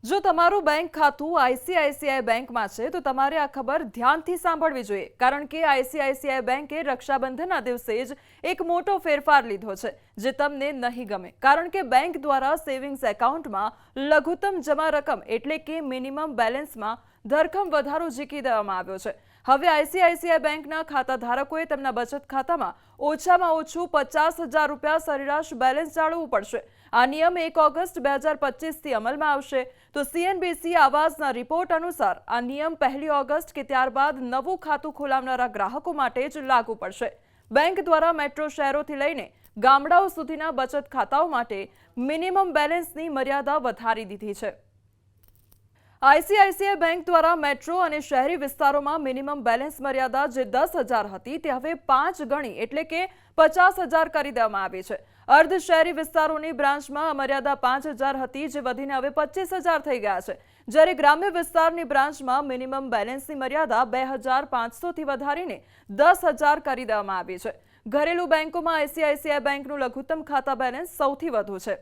જો તમારું બેંક ખાતું આઈસીઆઈસીઆઈ બેંકમાં છે તો તમારે આ ખબર ધ્યાનથી સાંભળવી જોઈએ, કારણ કે આઈસીઆઈસીઆઈ બેંકે રક્ષાબંધનના દિવસે જ એક મોટો ફેરફાર લીધો છે જે તમને નહીં ગમે, કારણ કે બેંક દ્વારા સેવિંગ્સ એકાઉન્ટમાં લઘુત્તમ જમા રકમ એટલે કે મિનિમમ બેલેન્સમાં ધરખમ વધારો ઝીકી દેવામાં આવ્યો છે। હવે આઈસીઆઈસીઆઈ બેંકના ખાતા ધારકોએ તેમના બચત ખાતામાં ઓછામાં ઓછું 50,000 રૂપિયા સરેરાશ બેલેન્સ જાળવવું પડશે। આ નિયમ 1 ઓગસ્ટ 2025થી અમલમાં આવશે। તો સીએનબીસી આવાસના રિપોર્ટ અનુસાર આ નિયમ 1 ઓગસ્ટ કે ત્યારબાદ નવું ખાતું ખોલાવનારા ગ્રાહકો માટે જ લાગુ પડશે। બેંક દ્વારા મેટ્રો શહેરોથી લઈને ગામડાઓ સુધીના બચત ખાતાઓ માટે મિનિમમ બેલેન્સની મર્યાદા વધારી દીધી છે। આઈસીઆઈસીઆઈ બેંક દ્વારા મેટ્રો અને શહેરી વિસ્તારોમાં મિનિમમ બેલેન્સ મર્યાદા જે 10,000 હતી તે હવે 5 ગણી એટલે કે 50,000 કરી દેવામાં આવી છે। અર્ધ શહેરી વિસ્તારોની બ્રાન્ચમાં આ મર્યાદા 5,000 હતી જે વધીને હવે 25,000 થઈ ગયા છે, જ્યારે ગ્રામ્ય વિસ્તારની બ્રાન્ચમાં મિનિમમ બેલેન્સની મર્યાદા 2,500થી વધારીને 10,000 કરી દેવામાં આવી છે। ઘરેલુ બેંકોમાં આઈસીઆઈસીઆઈ બેંકનું લઘુત્તમ ખાતા બેલેન્સ સૌથી વધુ છે।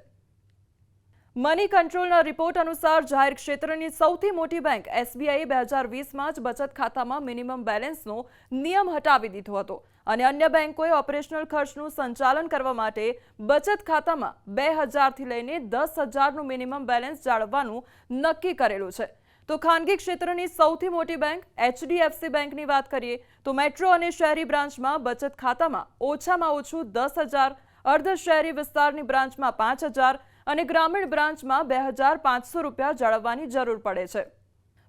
મની કંટ્રોલના રિપોર્ટ અનુસાર જાહેર ક્ષેત્રની સૌથી મોટી બેંક એસબીઆઈએ 2020માં જ બચત ખાતામાં મિનિમમ બેલેન્સનો નિયમ હટાવી દીધો હતો અને અન્ય બેંકોએ ઓપરેશનલ ખર્ચનું સંચાલન કરવા માટે બચત ખાતામાં 2,000થી લઈને 10,000નું મિનિમમ બેલેન્સ જાળવવાનું નક્કી કરેલું છે। તો ખાનગી ક્ષેત્રની સૌથી મોટી બેંક એચડીએફસી બેંકની વાત કરીએ તો મેટ્રો અને શહેરી બ્રાન્ચમાં બચત ખાતામાં ઓછામાં ઓછું 10,000, અર્ધ શહેરી વિસ્તારની બ્રાન્ચમાં 5,000 અને ગ્રામીણ બ્રાન્ચમાં 2,500 રૂપિયા જાળવવાની જરૂર પડે છે।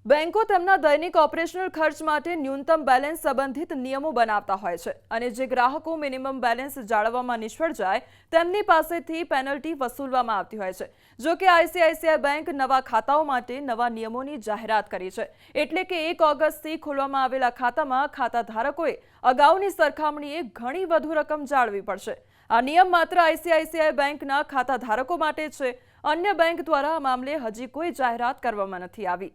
બેંકો તેમના દૈનિક ઓપરેશનલ ખર્ચ માટે ન્યૂનતમ બેલેન્સ સંબંધિત નિયમો બનાવતા હોય છે અને જે ગ્રાહકો મિનિમમ બેલેન્સ જાળવવામાં નિષ્ફળ જાય તેમની પાસેથી પેનલ્ટી વસૂલવામાં આવતી હોય છે। જો કે આઈસીઆઈસીઆઈ બેંક નવા ખાતાઓ માટે નવા નિયમોની જાહેરાત કરી છે, એટલે કે 1 ઓગસ્ટથી ખોલવામાં આવેલા ખાતામાં ખાતા ધારકોએ અગાઉની સરખામણીએ ઘણી વધુ રકમ જાળવવી પડશે। આ નિયમ માત્ર આઈસીઆઈસીઆઈ બેંકના ખાતા ધારકો માટે છે। અન્ય બેંક દ્વારા આ મામલે હજી કોઈ જાહેરાત કરવામાં નથી આવી।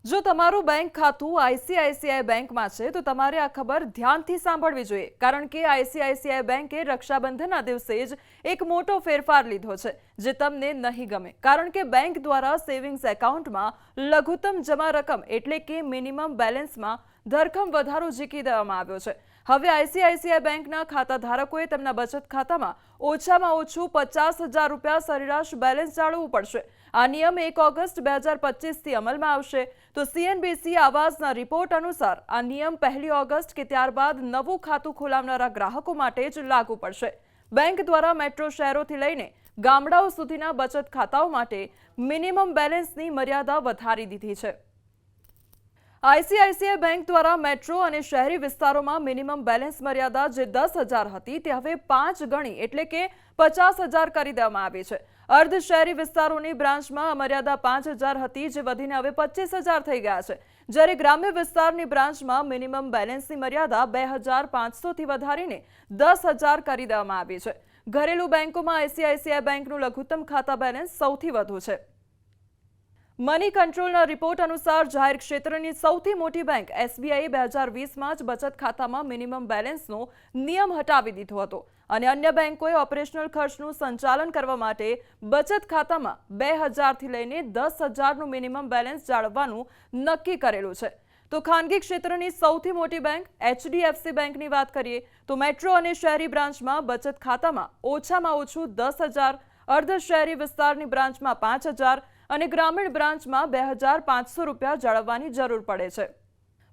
જો તમારું બેંક ખાતું આઈસીઆઈસીઆઈ બેંકમાં છે તો તમારે આ ખબર ધ્યાનથી સાંભળવી જોઈએ, કારણ કે આઈસીઆઈસીઆઈ બેંકે રક્ષાબંધનના દિવસે જ એક મોટો ફેરફાર લીધો છે જે તમને નહીં ગમે, કારણ કે બેંક દ્વારા સેવિંગ્સ એકાઉન્ટમાં લઘુત્તમ જમા રકમ એટલે કે મિનિમમ બેલેન્સમાં ધરખમ વધારો ઝીકી દેવામાં આવ્યો છે। હવે આઈસીઆઈસીઆઈ બેંકના ખાતા ધારકોએ તેમના બચત ખાતામાં ઓછામાં ઓછું 50,000 રૂપિયા સરેરાશ બેલેન્સ જાળવવું પડશે। આ નિયમ 1 ઓગસ્ટ 2025થી અમલમાં આવશે। તો સીએનબીસી આવાસના રિપોર્ટ અનુસાર આ નિયમ 1 ઓગસ્ટ કે ત્યારબાદ નવું ખાતું ખોલાવનારા ગ્રાહકો માટે જ લાગુ પડશે। બેંક દ્વારા મેટ્રો શહેરોથી લઈને ગામડાઓ સુધીના બચત ખાતાઓ માટે મિનિમમ બેલેન્સની મર્યાદા વધારી દીધી છે। આઈસીઆઈસીઆઈ બેંક દ્વારા મેટ્રો અને શહેરી વિસ્તારોમાં મિનિમમ બેલેન્સ મર્યાદા જે 10,000 હતી તે હવે 5 ગણી એટલે કે 50,000 કરી દેવામાં આવી છે। અર્ધ શહેરી વિસ્તારોની બ્રાન્ચમાં આ મર્યાદા 5,000 હતી જે વધીને હવે 25,000 થઈ ગયા છે, જ્યારે ગ્રામ્ય વિસ્તારની બ્રાન્ચમાં મિનિમમ બેલેન્સની મર્યાદા 2,500થી વધારીને 10,000 કરી દેવામાં આવી છે। ઘરેલુ બેંકોમાં આઈસીઆઈસીઆઈ બેંકનું લઘુત્તમ ખાતા બેલેન્સ સૌથી વધુ છે। મની કંટ્રોલના રિપોર્ટ અનુસાર જાહેર ક્ષેત્રની સૌથી મોટી બેંક એસબીઆઈએ 2020માં જ બચત ખાતામાં મિનિમમ બેલેન્સનો નિયમ હટાવી દીધો હતો અને અન્ય બેંકોએ ઓપરેશનલ ખર્ચનું સંચાલન કરવા માટે બચત ખાતામાં 2,000થી લઈને 10,000નું મિનિમમ બેલેન્સ જાળવવાનું નક્કી કરેલું છે। તો ખાનગી ક્ષેત્રની સૌથી મોટી બેંક એચડીએફસી બેંકની વાત કરીએ તો મેટ્રો અને શહેરી બ્રાન્ચમાં બચત ખાતામાં ઓછામાં ઓછું 10,000, અર્ધ શહેરી વિસ્તારની બ્રાન્ચમાં 5,000 અને ગ્રામીણ બ્રાન્ચમાં 2,500 રૂપિયા જાળવવાની જરૂર પડે છે।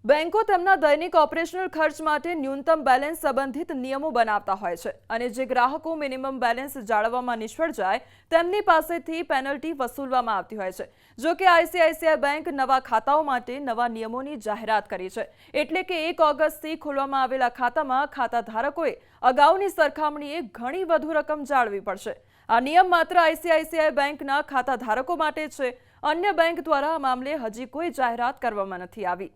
બેંકો તેમના દૈનિક ઓપરેશનલ ખર્ચ માટે ન્યૂનતમ બેલેન્સ સંબંધિત નિયમો બનાવતા હોય છે અને જે ગ્રાહકો મિનિમમ બેલેન્સ જાળવવામાં નિષ્ફળ જાય તેમની પાસેથી પેનલ્ટી વસૂલવામાં આવતી હોય છે। જો કે આઈસીઆઈસીઆઈ બેંક નવા ખાતાઓ માટે નવા નિયમોની જાહેરાત કરી છે, એટલે કે 1 ઓગસ્ટથી ખોલવામાં આવેલા ખાતામાં ખાતા ધારકોએ અગાઉની સરખામણીએ ઘણી વધુ રકમ જાળવવી પડશે। આ નિયમ માત્ર આઈસીઆઈસીઆઈ બેંકના ખાતા ધારકો માટે છે। અન્ય બેંક દ્વારા આ મામલે હજી કોઈ જાહેરાત કરવામાં નથી આવી।